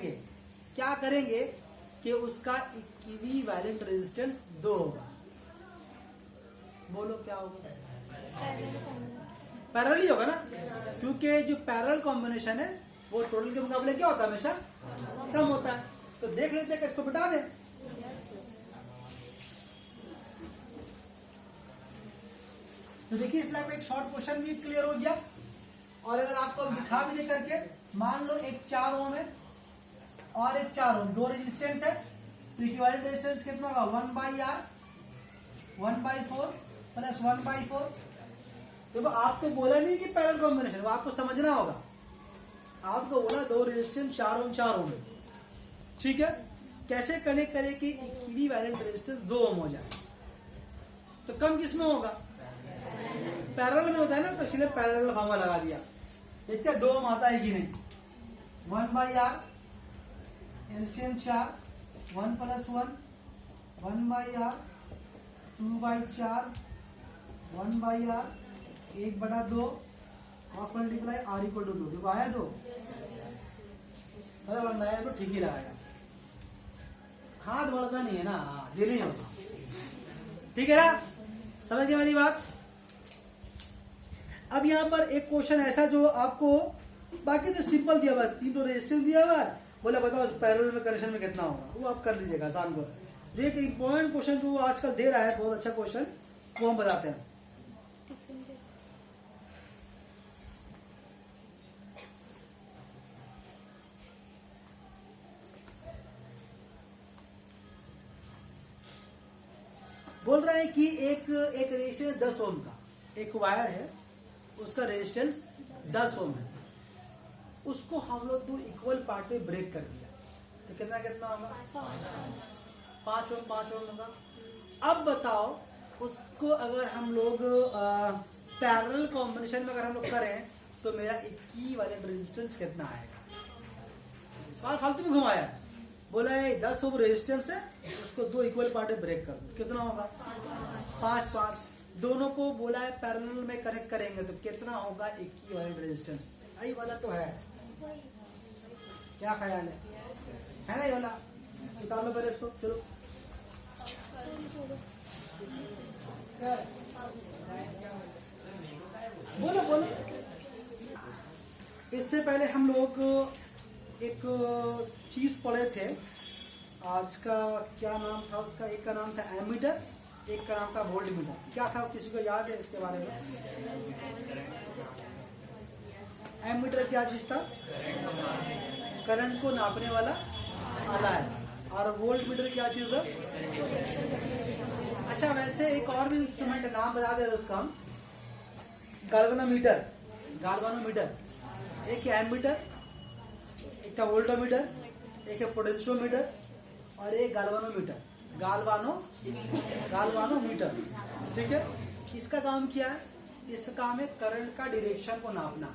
करेंगे, क्या करेंगे कि उसका इक्विवेलेंट रेजिस्टेंस 2 होगा। बोलो क्या होगा? पैरेलल ही होगा ना, क्योंकि जो पैरेलल कॉम्बिनेशन है वो टोटल के मुकाबले क्या होता है, हमेशा कम होता है। तो देख लेते हैं कि इसको बिठा दें। तो देखिए स्लाइड में एक शॉर्ट क्वेश्चन भी क्लियर हो गया। और अगर आपको दिखा भी दे करके, मान लो एक 4 ओम है और एक 4 ओम, 2 रेजिस्टेंस है, तो इक्विवेलेंट रेजिस्टेंस कितना होगा? 1/R 1/4 plus 1/4। देखो आपको बोला नहीं कि पैरेलल कॉम्बिनेशन, वो आपको समझना होगा। आपको बोला 2 रेजिस्टेंस 4 ओम 4 ओम, ठीक है। कैसे कनेक्ट करें कि इक्विवेलेंट रेजिस्टेंस 2 ओम हो जाए? तो कम किसमें होगा? पैरेलल में होता है ना, तो इसलिए पैरेलल फॉर्मूला लगा दिया। देखते हैं 2 ओम आता है कि नहीं। 1/R LCM 4, 1 + 1 1/R 2/4 1/R 1/2 cross multiply R = 2। देखो आया 2, मतलब बनाया तो ठीक ही लगाएगा, हाथ बढ़ता नहीं है ना, ये नहीं होता, ठीक है ना, समझ गए मेरी बात। अब यहाँ पर एक क्वेश्चन ऐसा जो आपको, बाकी तो सिंपल दिया हुआ है, 3 तो रेजिस्टेंस दिया हुआ है, बोला बताओ पैरेलल में कनेक्शन में कितना होगा, वो आप कर लीजिएगा आसान को। जो एक इंपॉर्टेंट क्वेश्चन जो आजकल दे रहा है, बहुत अच्छा क्वेश्चन, वो हम बताते हैं। बोल रहा है कि एक रेजिस्टेंस 10 ओम का एक वायर है, उसका रेजिस्टेंस 10 ओम है, उसको हम लोग 2 इक्वल पार्ट में ब्रेक कर दिया, तो कितना कितना होगा? 5 ओम 5 ओम होगा। अब बताओ उसको अगर हम लोग पैरेलल कॉम्बिनेशन में अगर हम लोग करें तो मेरा इक्विवेलेंट रेजिस्टेंस कितना आएगा? सवाल फालतू में घुमाया है। बोला है 10 ओम रेजिस्टेंस है, उसको 2 इक्वल पार्ट में ब्रेक कर दो, कितना होगा? 5 5। दोनों को बोला है पैरेलल में कनेक्ट करेंगे तो कितना होगा इक्विवेलेंट रेजिस्टेंस? यही वाला तो है, क्या ख्याल है ना ये वाला? उतार लो पहले इसको, चलो बोलो बोलो। इससे पहले हम लोग एक चीज पढ़े थे, आज का क्या नाम था उसका? एक का नाम था एमीटर, एक का नाम था वोल्ट मीटर। क्या था किसी को याद है इसके बारे में? एमीटर क्या चीज था? करंट को नापने वाला आला है। और वोल्ट मीटर क्या चीज है? अच्छा वैसे एक और भी इंस्ट्रूमेंट है, नाम बता दे रहे उसका हम, गैल्वेनोमीटर। गैल्वेनोमीटर एक है एमीटर, एक है वोल्टोमीटर, एक है पोटेंशियोमीटर और एक गैल्वेनोमीटर, गाल्वानोमीटर, ठीक है। इसका काम क्या है? इसका काम है करंट का डायरेक्शन को नापना,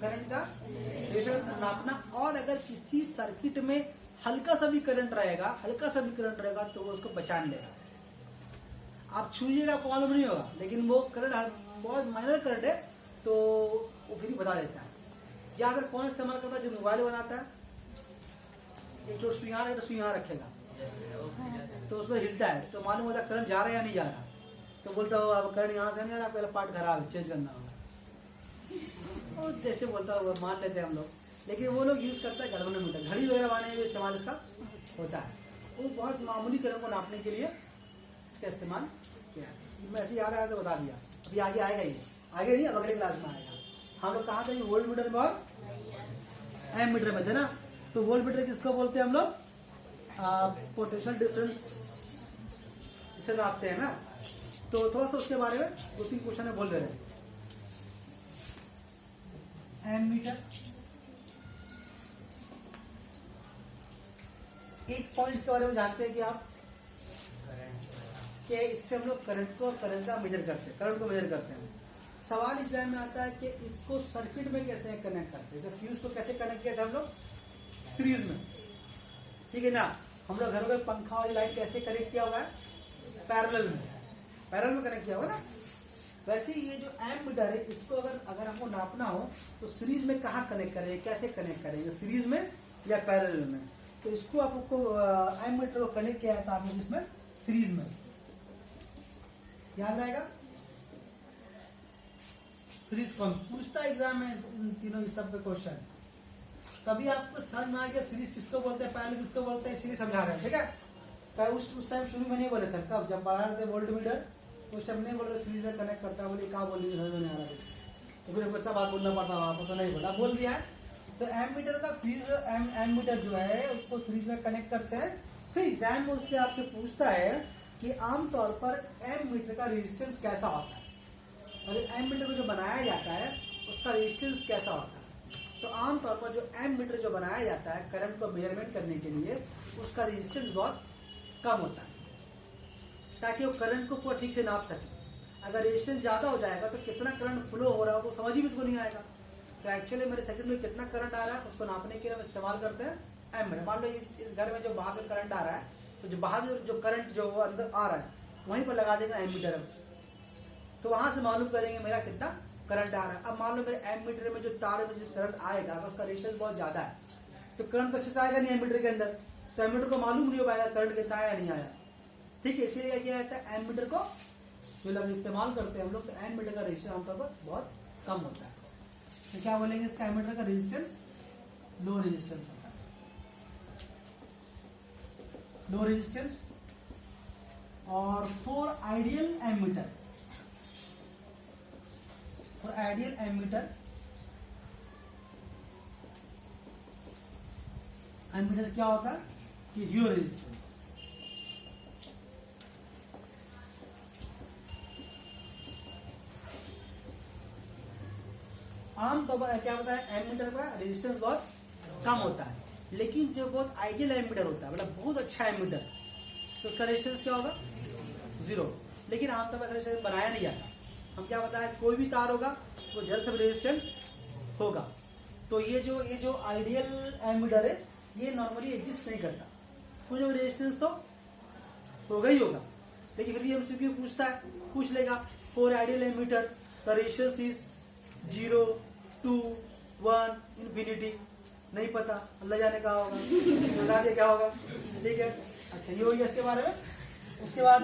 करंट का डायरेक्शन नापना। और अगर किसी सर्किट में हल्का सा भी करंट रहेगा तो वो उसको पहचान लेगा। आप छूइएगा आपको मालूम नहीं होगा, लेकिन वो करंट बहुत माइनर करंट है तो वो फिर बता देता है। ज्यादातर कौन इस्तेमाल करता है? जो मोबाइल बनाता है, एक तो सुइयां है तो सुइयां रखेगा तो उसमें हिलता है तो मालूम होता है करंट जा रहा है या नहीं जा रहा, तो बोलता हो अब करंट यहाँ से नहीं आ रहा, पहले पार्ट खराब है, चेंज करना होगा, और जैसे बोलता हुआ मान लेते हैं हम लोग। लेकिन वो लोग यूज करता है गैल्वेनोमीटर, घड़ी वगैरह बनाने में इस्तेमाल इसका होता है। वो बहुत मामूली करंट को नापने के लिए इसका इस्तेमाल किया है। मैं ऐसे याद आया तो बता दिया, अभी आगे आएगा ही, आगे नहीं अब अगले क्लास में आएगा। हम लोग कहाँ थे? वोल्ट मीटर में और एम मीटर में थे ना। तो वोल्ट मीटर किसको बोलते हैं हम लोग? पोटेंशियल डिफरेंस इसे नापते हैं ना। तो थोड़ा सा उसके बारे में 2-3 क्वेश्चन बोल रहे हैं। एम मीटर एक पॉइंट के बारे में जानते हैं कि आप, कि इससे हम लोग करंट को मेजर करते हैं, करंट को मेजर करते हैं। सवाल एग्जाम में आता है कि इसको सर्किट में कैसे कनेक्ट करते हैं। जैसे फ्यूज को कैसे कनेक्ट किया था हम लोग? सीरीज में, ठीक है ना। हम लोग घरों में पंखा और लाइट कैसे कनेक्ट किया हुआ है? पैरेलल में कनेक्ट किया हुआ ना। वैसे ये जो एम मीटर है, इसको अगर हमको नापना हो तो सीरीज में कहाँ कनेक्ट करेंगे, कैसे कनेक्ट करेंगे? सीरीज में या पैरेलल में। तो इसको आपको एमीटर को कनेक्ट किया था आपने इसमें सीरीज में, याद रहेगा। सीरीज कौन पूछता है एग्जाम में, इन तीनों इस सब पे क्वेश्चन, तभी आपको समझ में आ गया सीरीज किसको बोलते हैं, पैरेलल किसको बोलते हैं, इसीलिए समझा रहे हैं, ठीक है। उस टाइम शुरू में नहीं बोले थे, कब जब पढ़ा रहे थे वोल्ट मीटर, उस टाइम नहीं बोले सीरीज में कनेक्ट करता है, बोले क्या बोल रही समझ में नहीं आ रहा, तो फिर इतना बात बोलना पड़ता है आपको, तो नहीं बोला, बोल दिया है। तो एमीटर का सीरीज एमीटर जो है उसको सीरीज में कनेक्ट करते हैं। फिर एग्जाम में उससे आपसे पूछता है कि आमतौर पर एमीटर का रेजिस्टेंस कैसा होता है, और एमीटर को जो बनाया जाता है उसका रेजिस्टेंस कैसा होता है। तो आमतौर पर जो एमीटर जो बनाया जाता है करंट को मेजरमेंट करने के लिए, उसका रेजिस्टेंस बहुत कम होता है, ताकि वो करंट को पूरा ठीक से नाप सके। अगर रेजिस्टेंस ज्यादा हो जाएगा तो कितना करंट फ्लो हो रहा हो तो समझ ही उसको नहीं आएगा। तो एक्चुअली मेरे सेकंड में कितना करंट आ रहा है उसको नापने के लिए हम इस्तेमाल करते हैं एमीटर। मान लो इस घर में जो बाहर से करंट आ रहा है, तो जो बाहर जो करंट जो अंदर आ रहा है वहीं पर लगा देगा एमीटर, तो वहां से मालूम करेंगे मेरा कितना करंट आ रहा है। अब मान लो मेरे एमीटर में जो तार में जो करंट आएगा तो उसका रेजिस्टेंस बहुत ज्यादा है, तो करंट तो अच्छे से आएगा नहीं एमीटर के अंदर, तो एमीटर को मालूम नहीं हो पाएगा करंट कितना आया नहीं आया, ठीक है। इसीलिए क्या कहता है एमीटर को जो लोग इस्तेमाल करते हैं हम लोग, तो एमीटर का रेजिस्टेंस आमतौर पर बहुत कम होता है। तो क्या बोलेंगे इसका एमीटर का रेजिस्टेंस लो रेजिस्टेंस होता है, लो रेजिस्टेंस। और for ideal ammeter, for ideal ammeter, ammeter क्या होता है कि जीरो रेजिस्टेंस। आमतौर पर क्या होता है एमीटर का रेजिस्टेंस बहुत कम होता है, लेकिन जो बहुत आइडियल एमीटर होता है, मतलब बहुत अच्छा एमीटर, तो उसका रेजिस्टेंस क्या होगा, जीरो। लेकिन आमतौर पर रेजिस्टेंस बनाया नहीं जाता। हम क्या बताया, कोई भी तार होगा वो जल्द से रेजिस्टेंस होगा। तो ये जो आइडियल एमीटर है ये नॉर्मली एग्जिस्ट नहीं करता, कुछ रेजिस्टेंस तो होगा ही होगा, लेकिन फिर भी एमसीक्यू पूछ लेगा for ideal ammeter the resistance is 0, 2, 1 infinity, नहीं पता, अल्लाह जाने का होगा, बता दिया क्या होगा, ठीक है। अच्छा ये हो गया इसके बारे में। उसके बाद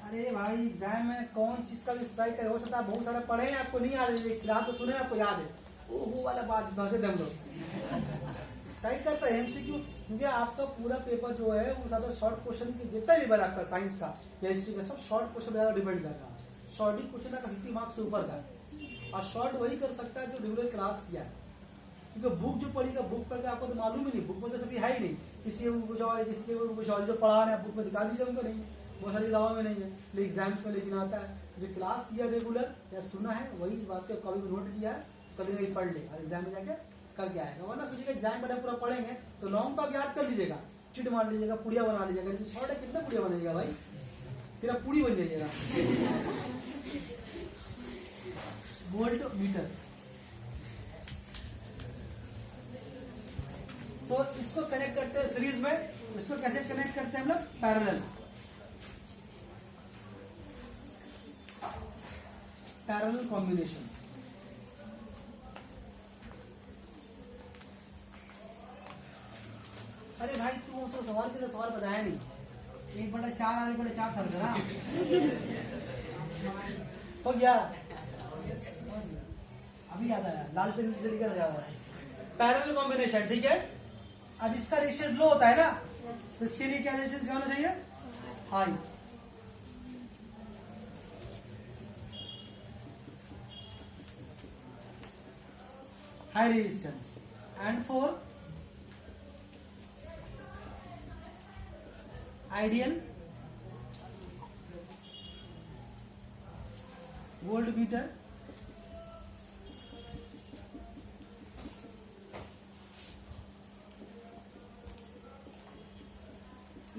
अरे भाई एग्जाम में कौन चीज का भी स्ट्राइक करे, हो सकता है बहुत सारे पढ़े हैं आपको नहीं याद है, फिलहाल तो सुने आपको याद है, वो वाला बात जिस भाषा से हम लोग स्ट्राइक करता है एमसीक्यू, क्योंकि आपका पूरा पेपर जो है वो ज्यादा शॉर्ट क्वेश्चन की, जितना भी बार आपका साइंस का या हिस्ट्री का, सब शॉर्ट क्वेश्चन ज्यादा डिपेंड कर रहा है। शॉर्ट ही क्वेश्चन का 50 मार्क्स से ऊपर का, और शॉर्ट वही कर सकता है जो रेगुलर क्लास किया है, क्योंकि बुक जो पढ़ेगा, बुक पढ़ के आपको तो मालूम ही नहीं, बुक में तो सभी है ही नहीं, किसी के कुछ और है, किसी के कुछ और, जो पढ़ा रहे हैं बुक में दिखा दीजिए उनको, नहीं है, बहुत सारी दावा में नहीं है, लेकिन एग्जाम्स में लेकिन आता है। जो क्लास किया रेगुलर या सुना है वही इस बात को कभी नोट किया है, कभी नहीं पढ़ ले और एग्जाम में जाके करके आएगा। वरना सोचिएगा एग्जाम में पूरा पढ़ेंगे तो लॉन्ग तो आप याद कर लीजिएगा, चिट मार लीजिएगा, पुड़िया बना लीजिएगा, शॉर्ट है कितना पुड़िया बनेगा भाई, फिर आप पूरी बन जाइएगा। वोल्ट मीटर, तो इसको कनेक्ट करते हैं सीरीज में, इसको कैसे कनेक्ट करते हैं हम लोग, पैरेलल, पैरेलल कॉम्बिनेशन। अरे भाई तू उसको सवाल के तो सवाल बताया नहीं, 1/4 और 1/4 था ना, हो गया, अभी याद आया, लाल पेन से लिखकर याद आया, पैरेलल कॉम्बिनेशन, ठीक है। अब इसका रेशियो लो होता है ना, तो इसके लिए क्या रेशियो होना चाहिए, high. High resistance, and for ideal volt meter,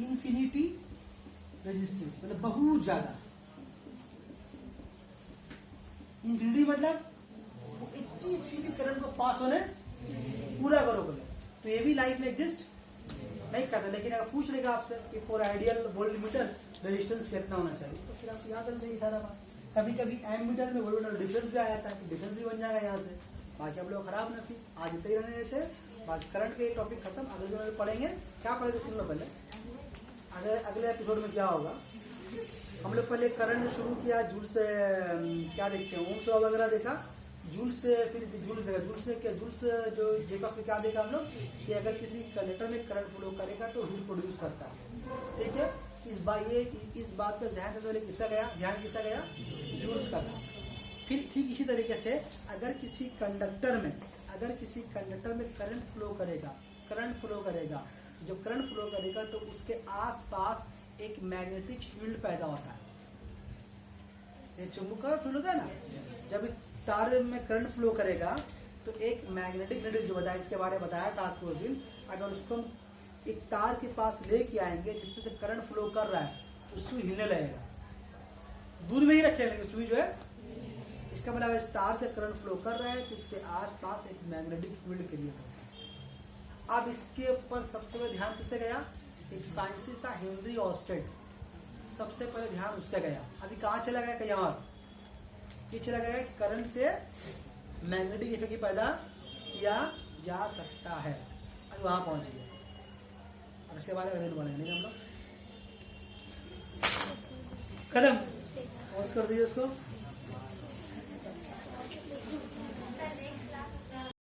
infinity resistance, मतलब बहुत ज्यादा, इंफिनिटी मतलब इतनी सी भी करंट को पास होने पूरा करोगे, तो ये भी लाइफ में एग्जिस्ट नहीं करता। लेकिन अगर पूछ लेगा आपसे कि for ideal volt meter resistance कितना होना चाहिए, तो फिर आपको याद रखना चाहिए सारा बात। कभी कभी एम मीटर में वोल्ट मीटर डिफरेंस भी आ जाता है, तो डिफरेंस भी बन जाएगा यहाँ से, बाकी हम लोग खराब नसीब, आज इतने ही रहने देते हैं। बाकी करंट के टॉपिक खत्म, अगले दिन में पढ़ेंगे। क्या पढ़ेंगे सुन लो पहले, अगले एपिसोड में क्या होगा। हम लोग पहले करंट शुरू किया, जूल से क्या देखते हैं, ओम्स लॉ वगैरह देखा, जूल से फिर जूल्स देखा, जूल्स में क्या, जूल्स जो देखा उसमें क्या देखा हम लोग कि अगर किसी कंडक्टर में करंट फ्लो करेगा तो हीट प्रोड्यूस करता है। ठीक है, इस बात पर ध्यान देने किसका गया, ध्यान किसका गया, जूल्स का था। फिर ठीक इसी तरीके से अगर किसी कंडक्टर में करंट फ्लो करेगा, जब करंट फ्लो करेगा तो उसके आसपास एक मैग्नेटिक फील्ड पैदा होता है। ये चुंबकीय फील्ड होता है ना, जब तार में करंट फ्लो करेगा तो एक मैग्नेटिक फील्ड, जो बताया इसके बारे में बताया था आपको उस दिन, अगर उसको हम एक तार के पास लेके आएंगे जिसमें से करंट फ्लो कर रहा है तो सुई हिलने लगेगा। दूर में ही रखेंगे सुई जो है, इसका मतलब इस तार से करंट फ्लो कर रहा है तो इसके आसपास एक मैग्नेटिक फील्ड क्रिएट होता है। अब इसके ऊपर सबसे पहले ध्यान किससे गया, एक साइंटिस्ट था हेनरी ऑस्टेड, सबसे पहले ध्यान उसका गया। अभी कहाँ चला गया, कहीं और, ये चला गया करंट से मैग्नेटिक इफेक्ट पैदा किया जा सकता है, अभी वहां पहुंच गया। और इसके बारे में बोलेंगे नहीं हम लोग, कदम कर दीजिए उसको।